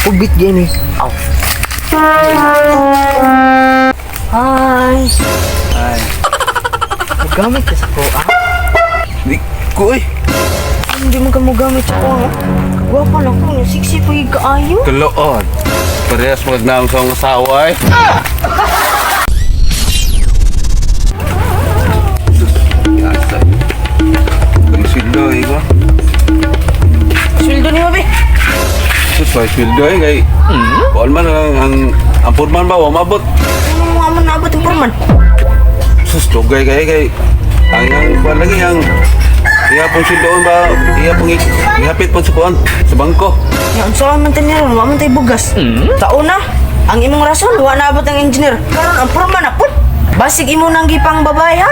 Ubit gini. Aw. Hi. Ay, Gamit ka sa ko, ah? di ko eh. Hindi mo ka mo gamit sa ko, ah? Kagwapa na ko, yung siksi pa yung kaayo. Kalood. Parehas magnaong sa akong asawa eh. Yasa. Ang sweldo eh ko. Sweldo niyo, be. Sus, may sweldo eh kay... Kuan man ang purman ba, umabot. Ano mo nga man naabot yung porman? Sus, tugay kay ang kuan lagi ang iya pong sweldoon ba, ihapit po sa kuan, sa bangko. Yan, saan man tayo niya, wala man tayo bugas. Taon na, ang imong rason, wala naabot ang engineer. Karon ang porman na po. Basig imo nang gipang babae, ha?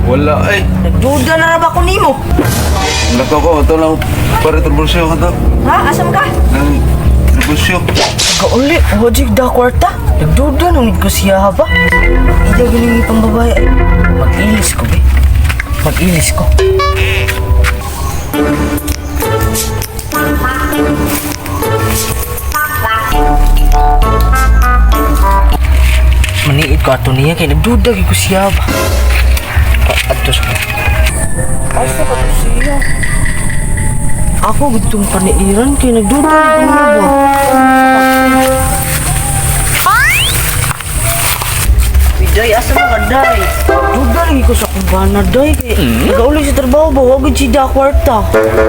Wala eh. Nagduda na ra ba ko nimo? Lako ko, ito lang para turbulsyo ka to. Ha? Asam ka? Ang turbulsyo. Kauli, hojik da kwarta. Nagduda nung ko siya ba? Ida galing pang babae. Mag-ilis ko, be. Mag-ilis ko. Maniit ko ato niya kaya nagduda ko siya ba? Atos ko. Asa ka to siya? Ako gitong paniiran kaya nagduda ko niya ba? Day, asa mo ka, Day? Duda lagi ko sa kumbana, Day. Nag-auli sa trabaho ba? Huwag si Da kwarta.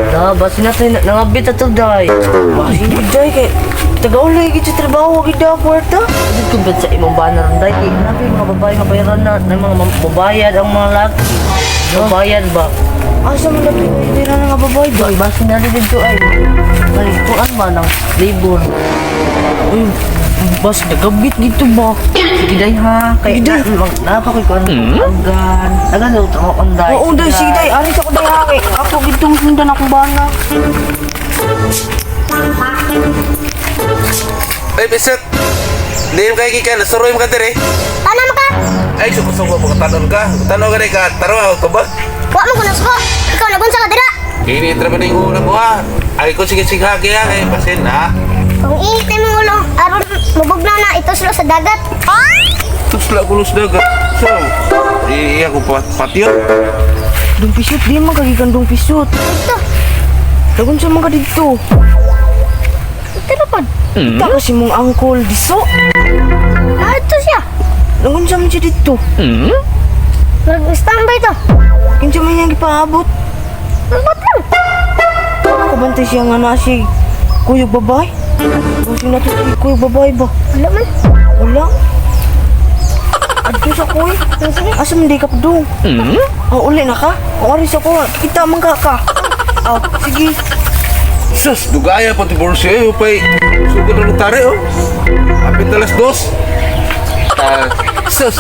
Da, basi natin nangabit ato, Day. Basi hindi, Day. Kaya taga-uli lagi sa trabaho, huwag Da kwarta. Hindi ko ba sa imong banner, Day? Kaya nabi mga babae mabayaran na ng mga mabayad ang mga laki. Mabayad ba? Asa mo nabi mabayaran ng mga babae, Day? Basi natin dito ay. Ay, kuan ba ng labor? Uy, bas, nagabit dito ba? Sige, Day, ha? Kaya napakoy ko ang hanggan. Nagano, tamo kong, Day. Oo, Day, sige, Day. Aris ako, Day, ha? Ako, gitong sundan akong bana. Ay, Biset! Hindi mo kayo kika, nasuroy mo ka dire. Paano mo ka? Ay, suko-suko mo ka, tanong ka rin ka, taro ka ba? Huwag mo kunas ko. Ikaw nagunsa ka dira. Initra ba na yung ulam mo ha? Ay ko sige-sige kaya kay pasin ha? Kung init na yung ulo, aron mabugnaw na ito sila sa dagat. Tusla ko lus dagat. So, iya ko patio. Dung pisut, di man kagikan dung pisut. Ito. Dagun sa mga dito. Ito pa. Kita kasi mong angkol diso. Ito siya. Dagun sa mga dito. Nag-standby to. Kinsa man yung ipaabot. Ba't lang? Kabantay siya nga na si kuyog babae. Kasi natin si kuyog babae ba? Wala man. Wala. Adto sa kuy. Sige. Asa man di ka pa doon? Uli na ka? Ang aris ako. Kita man ka. Sige. Sus, dugaya pa divorce eh. Upay, sugo na notary oh. Apit alas 2. Sus.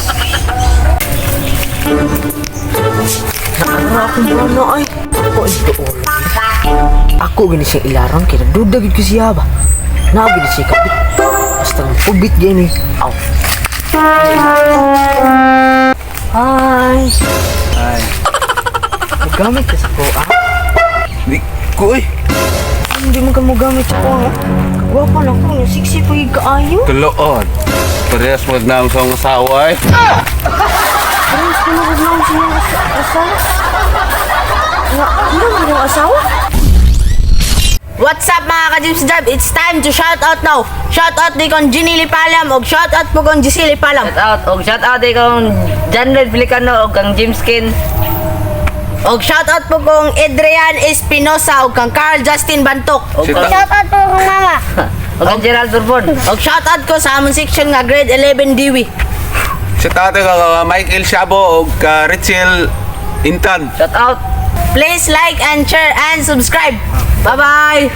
Nakara akong bana ay. Ako ito ulo. Ako gini siya ilarang kaya nagdudagid ko siya ba? Nagid siya kabit. Basta ng pubit gini. Aw. Hi. Ay, Magamit ka sa ko, ah? di ko eh. Hindi mo ka magamit sa ko, ah? Kagwapa na ko, yung siksi pa yung kaayo. Kalood. Parehas magnaong sa akong asawa eh. Parang sinurod lang siya yung asawa. Ano ba yung asawa? What's up mga ka-James Drive? It's time to shout out now. Shout out di kong Ginny Lipalam o shout out po kong Giselle Lipalam. Shout out kang John Red Pelicano o kang James Skin. O shout out po kong Adrian Espinosa o kang Carl Justin Bantok. Shout out po kong mama. O kang Gerald Turbon. O shout out ko sa amon section nga grade 11 Dewey. Si tate ka Michael Shabo o ka Richel Intan. Shout out. Please like and share and subscribe. Bye-bye.